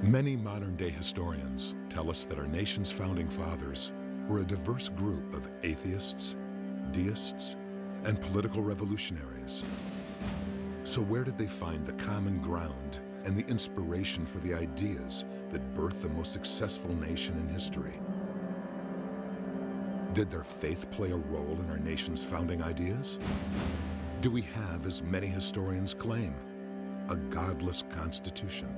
Many modern-day historians tell us that our nation's founding fathers were a diverse group of atheists, deists, and political revolutionaries. So where did they find the common ground and the inspiration for the ideas that birthed the most successful nation in history? Did their faith play a role in our nation's founding ideas? Do we have, as many historians claim, a godless constitution?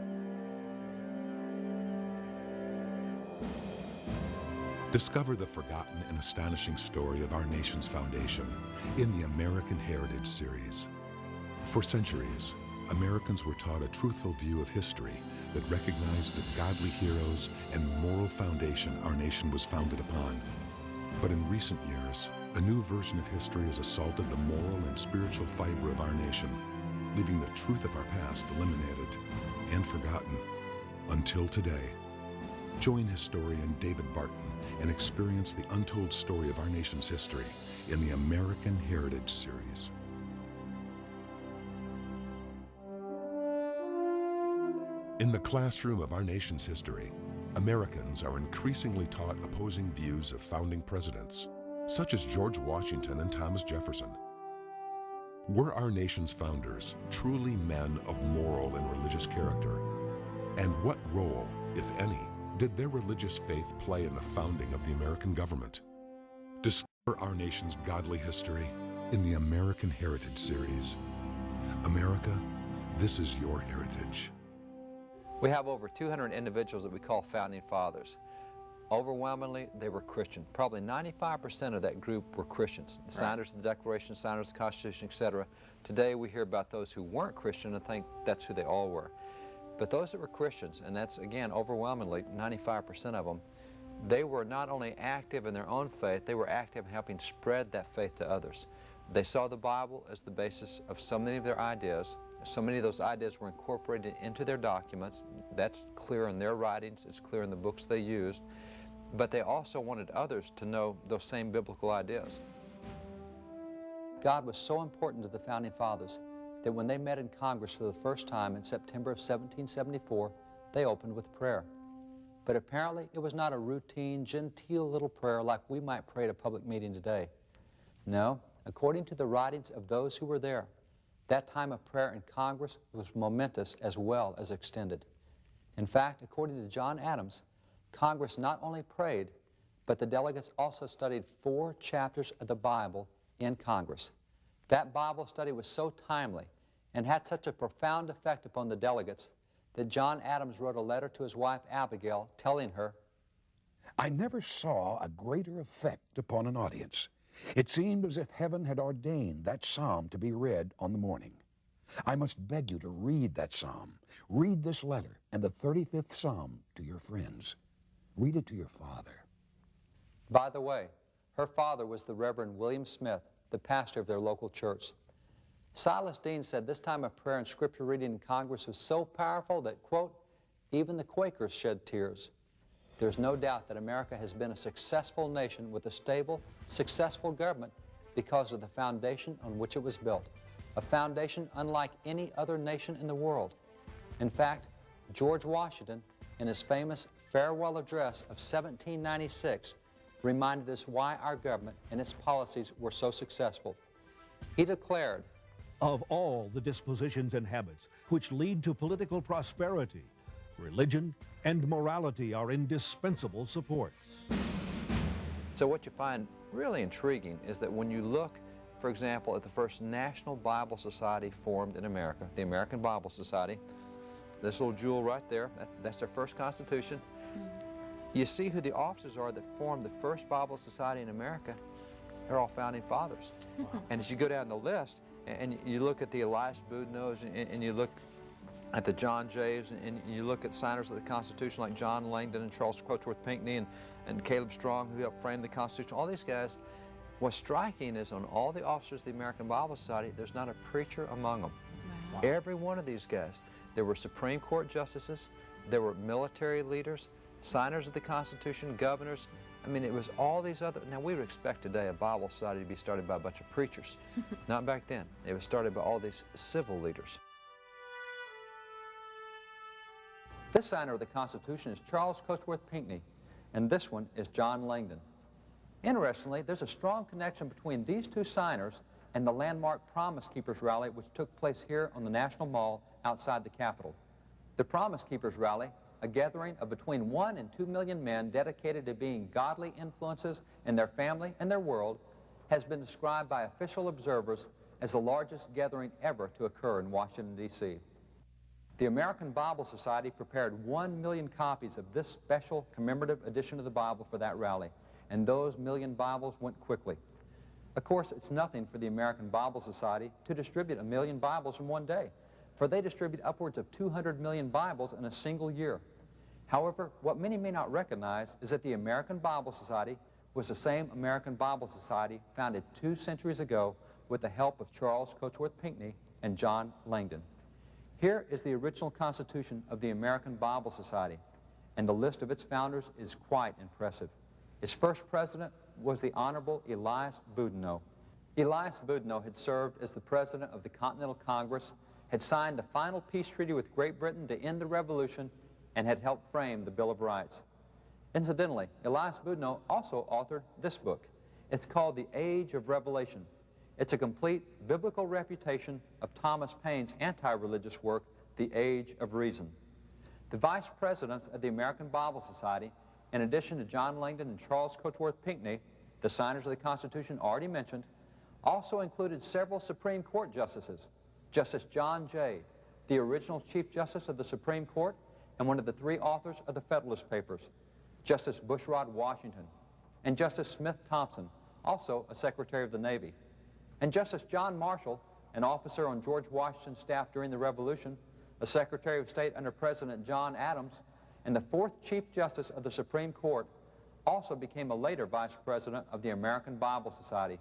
Discover the forgotten and astonishing story of our nation's foundation in the American Heritage series. For centuries, Americans were taught a truthful view of history that recognized the godly heroes and moral foundation our nation was founded upon. But in recent years, a new version of history has assaulted the moral and spiritual fiber of our nation, leaving the truth of our past eliminated and forgotten until today. Join historian David Barton and experience the untold story of our nation's history in the American Heritage series. In the classroom of our nation's history, Americans are increasingly taught opposing views of founding presidents, such as George Washington and Thomas Jefferson. Were our nation's founders truly men of moral and religious character? And what role, if any, did their religious faith play in the founding of the American government? Discover our nation's godly history in the American Heritage series. America, this is your heritage. We have over 200 individuals that we call founding fathers. Overwhelmingly, they were Christian. Probably 95% of that group were Christians. The signers of the Declaration, signers of the Constitution, etc. Today we hear about those who weren't Christian and think that's who they all were. But those that were Christians, and that's again overwhelmingly 95% of them, they were not only active in their own faith, they were active in helping spread that faith to others. They saw the Bible as the basis of so many of their ideas. So many of those ideas were incorporated into their documents. That's clear in their writings, it's clear in the books they used. But they also wanted others to know those same biblical ideas. God was so important to the Founding Fathers that when they met in Congress for the first time in September of 1774, they opened with prayer. But apparently it was not a routine, genteel little prayer like we might pray at a public meeting today. No, according to the writings of those who were there, that time of prayer in Congress was momentous as well as extended. In fact, according to John Adams, Congress not only prayed, but the delegates also studied 4 chapters of the Bible in Congress. That Bible study was so timely and had such a profound effect upon the delegates that John Adams wrote a letter to his wife Abigail telling her, "I never saw a greater effect upon an audience. It seemed as if heaven had ordained that psalm to be read on the morning. I must beg you to read that psalm. Read this letter and the 35th psalm to your friends. Read it to your father." By the way, her father was the Reverend William Smith, the pastor of their local church. Silas Deane said this time of prayer and scripture reading in Congress was so powerful that, quote, even the Quakers shed tears. There's no doubt that America has been a successful nation with a stable, successful government because of the foundation on which it was built, a foundation unlike any other nation in the world. In fact, George Washington, in his famous farewell address of 1796, reminded us why our government and its policies were so successful. He declared, "Of all the dispositions and habits which lead to political prosperity, religion and morality are indispensable supports." So what you find really intriguing is that when you look, for example, at the first National Bible Society formed in America, the American Bible Society, this little jewel right there, that's their first constitution. You see who the officers are that formed the first Bible Society in America. They're all founding fathers. And as you go down the list, and you look at the Elias Boudinot's, and you look at the John Jays, and you look at signers of the Constitution like John Langdon and Charles Crutchworth Pinckney and Caleb Strong, who helped frame the Constitution, all these guys, what's striking is on all the officers of the American Bible Society, there's not a preacher among them. Wow. Every one of these guys. There were Supreme Court justices, there were military leaders, signers of the Constitution, governors. I mean, it was all these other, now we would expect today a Bible society to be started by a bunch of preachers. Not back then. It was started by all these civil leaders. This signer of the Constitution is Charles Cotesworth Pinckney, and this one is John Langdon. Interestingly, there's a strong connection between these two signers and the landmark Promise Keepers rally which took place here on the National Mall outside the Capitol. The Promise Keepers rally, a gathering of between 1 and 2 million men dedicated to being godly influences in their family and their world, has been described by official observers as the largest gathering ever to occur in Washington, D.C. The American Bible Society prepared 1 million copies of this special commemorative edition of the Bible for that rally, and those million Bibles went quickly. Of course, it's nothing for the American Bible Society to distribute 1 million Bibles in one day, for they distribute upwards of 200 million Bibles in a single year. However, what many may not recognize is that the American Bible Society was the same American Bible Society founded 2 centuries ago with the help of Charles Cotesworth Pinckney and John Langdon. Here is the original Constitution of the American Bible Society, and the list of its founders is quite impressive. Its first president was the Honorable Elias Boudinot. Elias Boudinot had served as the president of the Continental Congress, had signed the final peace treaty with Great Britain to end the Revolution, and had helped frame the Bill of Rights. Incidentally, Elias Boudinot also authored this book. It's called The Age of Revelation. It's a complete biblical refutation of Thomas Paine's anti-religious work, The Age of Reason. The vice presidents of the American Bible Society, in addition to John Langdon and Charles Cotesworth Pinckney, the signers of the Constitution already mentioned, also included several Supreme Court justices. Justice John Jay, the original Chief Justice of the Supreme Court and one of the 3 authors of the Federalist Papers, Justice Bushrod Washington, and Justice Smith Thompson, also a Secretary of the Navy, and Justice John Marshall, an officer on George Washington's staff during the Revolution, a Secretary of State under President John Adams, and the 4th Chief Justice of the Supreme Court, also became a later Vice President of the American Bible Society.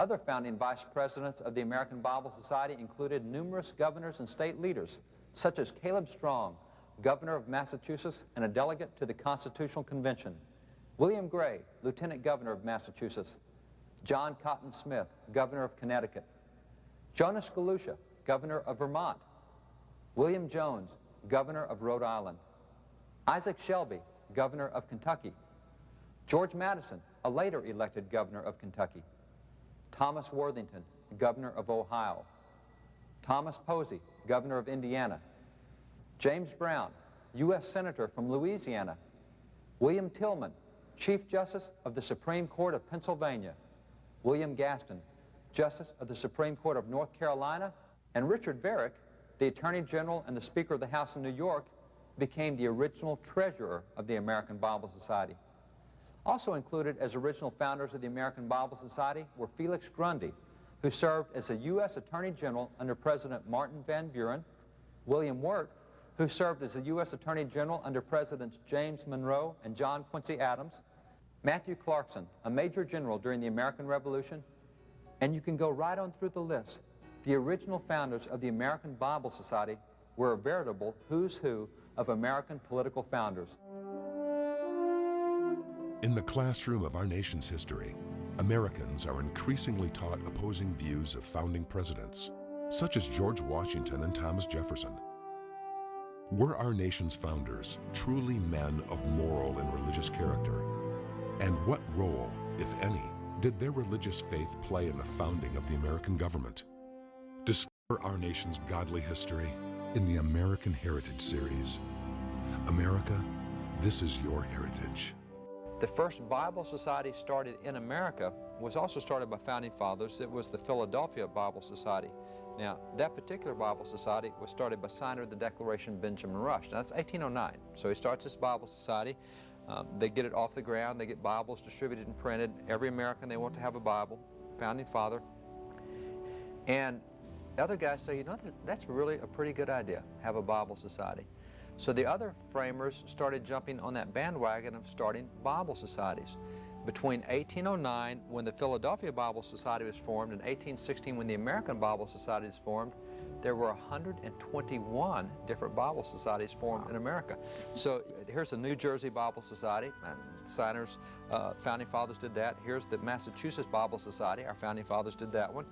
Other founding Vice Presidents of the American Bible Society included numerous governors and state leaders, such as Caleb Strong, Governor of Massachusetts and a delegate to the Constitutional Convention, William Gray, Lieutenant Governor of Massachusetts, John Cotton Smith, Governor of Connecticut, Jonas Galusha, Governor of Vermont, William Jones, Governor of Rhode Island, Isaac Shelby, Governor of Kentucky, George Madison, a later elected Governor of Kentucky, Thomas Worthington, Governor of Ohio, Thomas Posey, Governor of Indiana, James Brown, U.S. Senator from Louisiana, William Tillman, Chief Justice of the Supreme Court of Pennsylvania, William Gaston, Justice of the Supreme Court of North Carolina, and Richard Varick, the Attorney General and the Speaker of the House of New York, became the original treasurer of the American Bible Society. Also included as original founders of the American Bible Society were Felix Grundy, who served as a U.S. Attorney General under President Martin Van Buren, William Wirt, who served as the U.S. Attorney General under Presidents James Monroe and John Quincy Adams, Matthew Clarkson, a Major General during the American Revolution, and you can go right on through the list. The original founders of the American Bible Society were a veritable who's who of American political founders. In the classroom of our nation's history, Americans are increasingly taught opposing views of founding presidents, such as George Washington and Thomas Jefferson. Were our nation's founders truly men of moral and religious character? And what role, if any, did their religious faith play in the founding of the American government? Discover our nation's godly history in the American Heritage Series. America, this is your heritage. The first Bible Society started in America was also started by founding fathers. It was the Philadelphia Bible Society. Now, that particular Bible Society was started by signer of the Declaration, Benjamin Rush. Now, that's 1809. So he starts this Bible Society. They get it off the ground. They get Bibles distributed and printed. Every American, they want to have a Bible, founding father. And other guys say, you know, that's really a pretty good idea, have a Bible Society. So the other framers started jumping on that bandwagon of starting Bible societies. Between 1809, when the Philadelphia Bible Society was formed, and 1816, when the American Bible Society was formed, there were 121 different Bible societies formed in America. So here's the New Jersey Bible Society. Signers, founding fathers did that. Here's the Massachusetts Bible Society. Our founding fathers did that one.